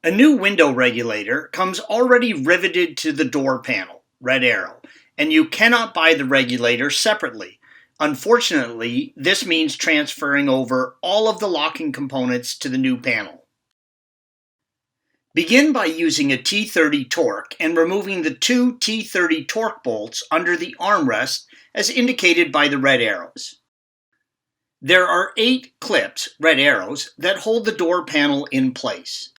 A new window regulator comes already riveted to the door panel, red arrow, and you cannot buy the regulator separately. Unfortunately, this means transferring over all of the locking components to the new panel. Begin by using a T30 torque and removing the two T30 torque bolts under the armrest as indicated by the red arrows. There are 8 clips, red arrows, that hold the door panel in place.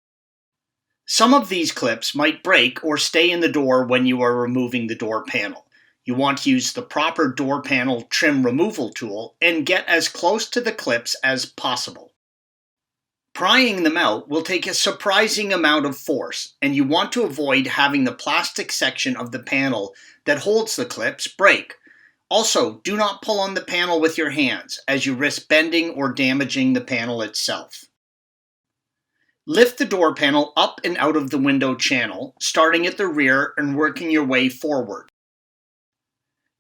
Some of these clips might break or stay in the door when you are removing the door panel. You want to use the proper door panel trim removal tool and get as close to the clips as possible. Prying them out will take a surprising amount of force, and you want to avoid having the plastic section of the panel that holds the clips break. Also, do not pull on the panel with your hands, as you risk bending or damaging the panel itself. Lift the door panel up and out of the window channel, starting at the rear and working your way forward.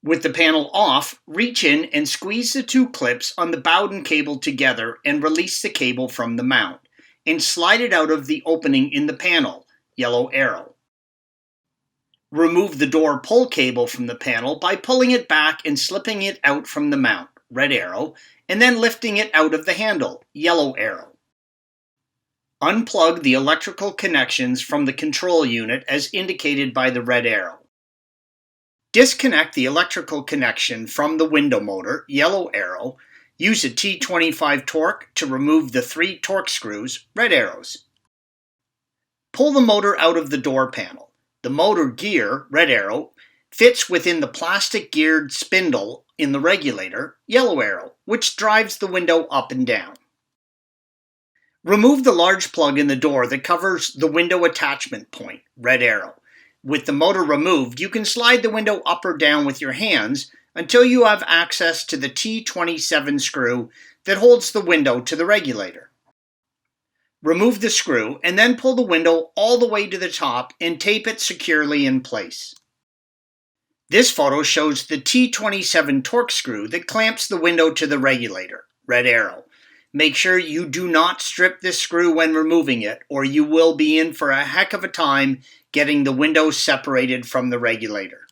With the panel off, reach in and squeeze the 2 clips on the Bowden cable together and release the cable from the mount, and slide it out of the opening in the panel, yellow arrow. Remove the door pull cable from the panel by pulling it back and slipping it out from the mount, red arrow, and then lifting it out of the handle, yellow arrow. Unplug the electrical connections from the control unit as indicated by the red arrow. Disconnect the electrical connection from the window motor, yellow arrow. Use a T25 torque to remove the 3 torque screws, red arrows. Pull the motor out of the door panel. The motor gear, red arrow, fits within the plastic geared spindle in the regulator, yellow arrow, which drives the window up and down. Remove the large plug in the door that covers the window attachment point, red arrow. With the motor removed, you can slide the window up or down with your hands until you have access to the T27 screw that holds the window to the regulator. Remove the screw and then pull the window all the way to the top and tape it securely in place. This photo shows the T27 torque screw that clamps the window to the regulator, red arrow. Make sure you do not strip this screw when removing it, or you will be in for a heck of a time getting the window separated from the regulator.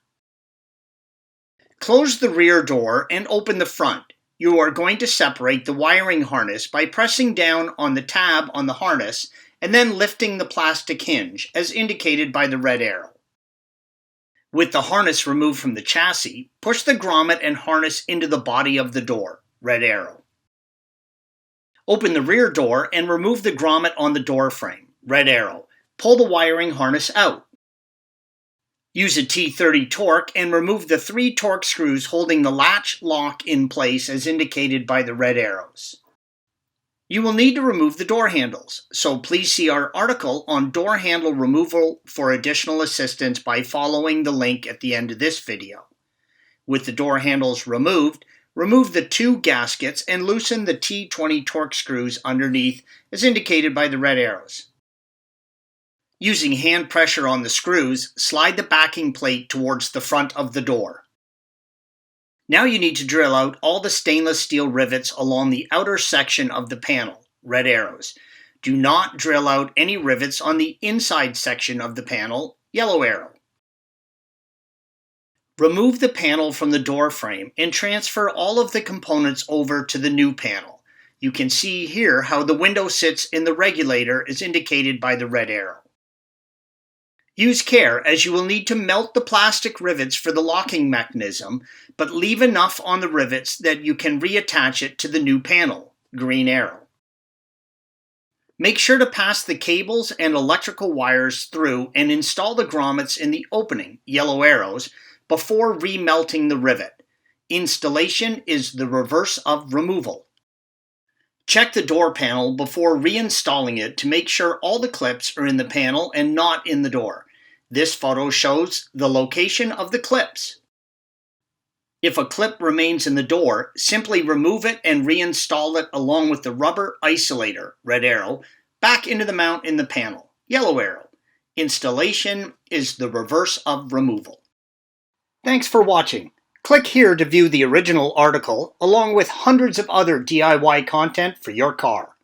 Close the rear door and open the front. You are going to separate the wiring harness by pressing down on the tab on the harness and then lifting the plastic hinge, as indicated by the red arrow. With the harness removed from the chassis, push the grommet and harness into the body of the door, red arrow. Open the rear door and remove the grommet on the door frame, red arrow. Pull the wiring harness out. Use a T30 torque and remove the 3 torque screws holding the latch lock in place as indicated by the red arrows. You will need to remove the door handles, so please see our article on door handle removal for additional assistance by following the link at the end of this video. With the door handles removed, remove the 2 gaskets and loosen the T20 torque screws underneath as indicated by the red arrows. Using hand pressure on the screws, slide the backing plate towards the front of the door. Now you need to drill out all the stainless steel rivets along the outer section of the panel, red arrows. Do not drill out any rivets on the inside section of the panel, yellow arrow. Remove the panel from the door frame and transfer all of the components over to the new panel. You can see here how the window sits in the regulator as indicated by the red arrow. Use care, as you will need to melt the plastic rivets for the locking mechanism, but leave enough on the rivets that you can reattach it to the new panel, green arrow. Make sure to pass the cables and electrical wires through and install the grommets in the opening, yellow arrows, before remelting the rivet. Installation is the reverse of removal. Check the door panel before reinstalling it to make sure all the clips are in the panel and not in the door. This photo shows the location of the clips. If a clip remains in the door, simply remove it and reinstall it along with the rubber isolator, red arrow, back into the mount in the panel, yellow arrow. Installation is the reverse of removal. Thanks for watching. Click here to view the original article along with hundreds of other DIY content for your car.